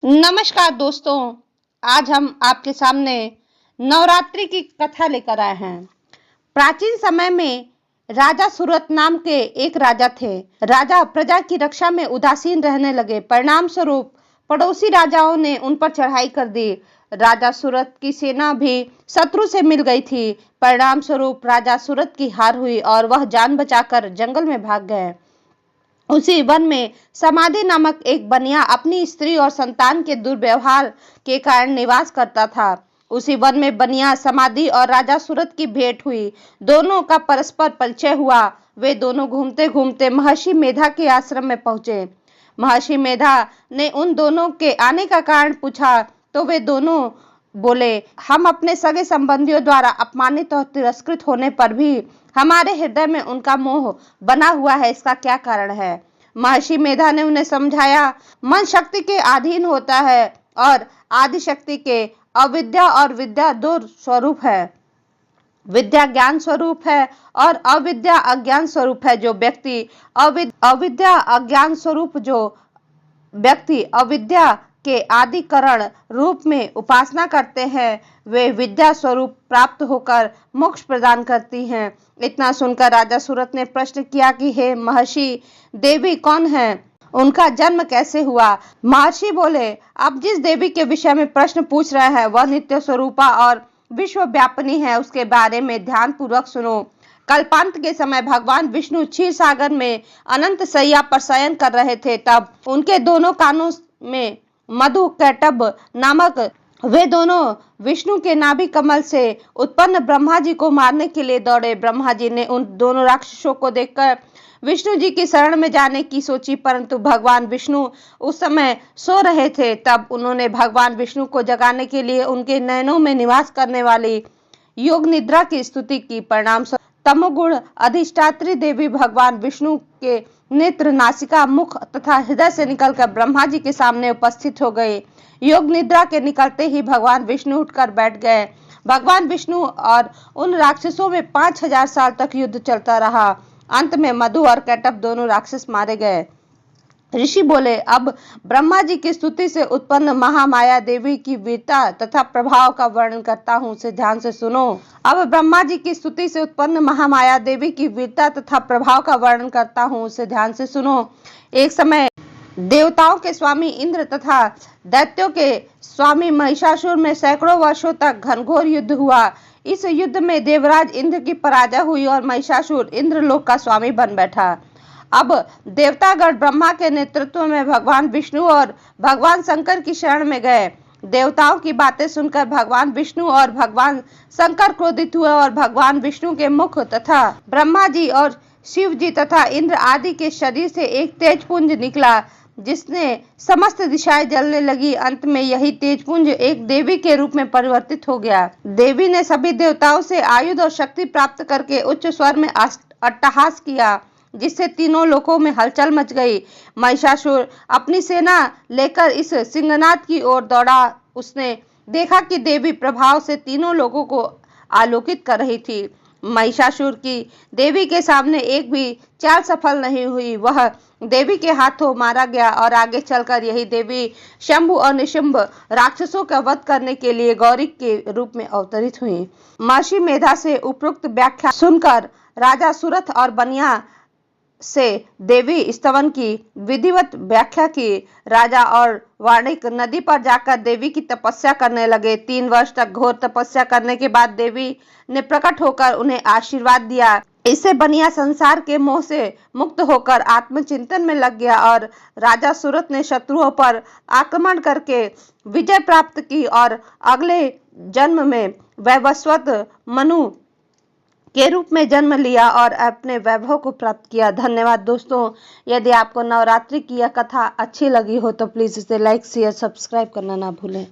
नमस्कार दोस्तों, आज हम आपके सामने नवरात्रि की कथा लेकर आए हैं। प्राचीन समय में राजा सुरथ नाम के एक राजा थे। राजा प्रजा की रक्षा में उदासीन रहने लगे। परिणाम स्वरूप पड़ोसी राजाओं ने उन पर चढ़ाई कर दी। राजा सुरथ की सेना भी शत्रु से मिल गई थी। परिणाम स्वरूप राजा सुरथ की हार हुई और वह जान बचाकर जंगल में भाग गए। उसी वन में समाधि नामक एक बनिया अपनी स्त्री और संतान के दुर्व्यवहार के कारण निवास करता था। उसी वन में बनिया समाधि और राजा सुरथ की भेंट हुई। दोनों का परस्पर परिचय हुआ। वे दोनों घूमते घूमते महर्षि मेधा के आश्रम में पहुंचे। महर्षि मेधा ने उन दोनों के आने का कारण पूछा तो वे दोनों बोले, हम अपने सगे संबंधियों द्वारा अपमानित और तिरस्कृत होने पर भी हमारे हृदय में उनका मोह बना हुआ है, इसका क्या कारण है? महर्षि मेधा ने उन्हें समझाया, मन शक्ति के अधीन होता है और आदि शक्ति के अविद्या और विद्या दो स्वरूप है। विद्या ज्ञान स्वरूप है और अविद्या अज्ञान स्वरूप है। जो व्यक्ति अविद्या अज्ञान स्वरूप जो व्यक्ति अविद्या के आदिकरण रूप में उपासना करते हैं, वे विद्या स्वरूप प्राप्त होकर मोक्ष प्रदान करती हैं। इतना सुनकर राजा सुरथ ने प्रश्न किया कि हे महर्षि, देवी कौन है? उनका जन्म कैसे हुआ? महर्षि बोले, आप जिस देवी के विषय में प्रश्न पूछ रहे हैं वह नित्य स्वरूपा और विश्व व्यापिनी है। उसके बारे में ध्यान पूर्वक सुनो। कल्पांत के समय भगवान विष्णु क्षीर सागर में अनंत शैया पर शयन कर रहे थे। तब उनके दोनों कानों में मधु कैटभ नामक वे दोनों विष्णु के नाभि कमल से उत्पन्न ब्रह्मा जी को मारने के लिए दौड़े। ब्रह्मा जी ने उन दोनों राक्षसों को देखकर विष्णु जी की शरण में जाने की सोची, परंतु भगवान विष्णु उस समय सो रहे थे। तब उन्होंने भगवान विष्णु को जगाने के लिए उनके नयनों में निवास करने वाली योग निद्रा की स्तुति की। परिणाम तमोगुण अधिष्ठात्री देवी भगवान विष्णु के नेत्र, नासिका, मुख तथा हृदय से निकलकर ब्रह्मा जी के सामने उपस्थित हो गए। योग निद्रा के निकलते ही भगवान विष्णु उठकर बैठ गए। भगवान विष्णु और उन राक्षसों में 5000 साल तक युद्ध चलता रहा। अंत में मधु और कैटभ दोनों राक्षस मारे गए। ऋषि बोले, अब ब्रह्मा जी की स्तुति से उत्पन्न महामाया देवी की वीरता तथा प्रभाव का वर्णन करता हूँ, उसे ध्यान से सुनो। अब ब्रह्मा जी की स्तुति से उत्पन्न महामाया देवी की वीरता तथा प्रभाव का वर्णन करता हूँ, उसे ध्यान से सुनो। एक समय देवताओं के स्वामी इंद्र तथा दैत्यों के स्वामी महिषासुर में सैकड़ों वर्षों तक घनघोर युद्ध हुआ। इस युद्ध में देवराज इंद्र की पराजय हुई और महिषासुर इंद्रलोक का स्वामी बन बैठा। अब देवतागण ब्रह्मा के नेतृत्व में भगवान विष्णु और भगवान शंकर की शरण में गए। देवताओं की बातें सुनकर भगवान विष्णु और भगवान शंकर क्रोधित हुए और भगवान विष्णु के मुख तथा ब्रह्मा जी और शिव जी तथा इंद्र आदि के शरीर से एक तेजपुंज निकला, जिसने समस्त दिशाएं जलने लगी। अंत में यही तेजपुंज एक देवी के रूप में परिवर्तित हो गया। देवी ने सभी देवताओं से आयुध और शक्ति प्राप्त करके उच्च स्वर में अट्टहास किया, जिससे तीनों लोकों में हलचल मच गई। महिषासुर अपनी सेना लेकर इस सिंहनाद की ओर दौड़ा। उसने देखा कि देवी प्रभाव से तीनों लोगों को आलोकित कर रही थी। महिषासुर की देवी के सामने एक भी चाल सफल नहीं हुई। वह देवी के हाथों मारा गया और आगे चलकर यही देवी शंभु और निशंभ राक्षसों का वध करने के लिए गौरी के रूप में अवतरित हुई। महर्षि मेधा से उपरोक्त व्याख्या सुनकर राजा सुरथ और बनिया से देवी स्तवन की विधिवत व्याख्या की। राजा और वाणिक नदी पर जाकर देवी की तपस्या करने लगे। 3 वर्ष तक घोर तपस्या करने के बाद देवी ने प्रकट होकर उन्हें आशीर्वाद दिया। इससे बनिया संसार के मोह से मुक्त होकर आत्मचिंतन में लग गया और राजा सुरथ ने शत्रुओं पर आक्रमण करके विजय प्राप्त की और अगले जन्म में वैवस्वत मनु के रूप में जन्म लिया और अपने वैभव को प्राप्त किया। धन्यवाद दोस्तों। यदि आपको नवरात्रि की यह कथा अच्छी लगी हो तो प्लीज़ इसे लाइक, शेयर, सब्सक्राइब करना ना भूलें।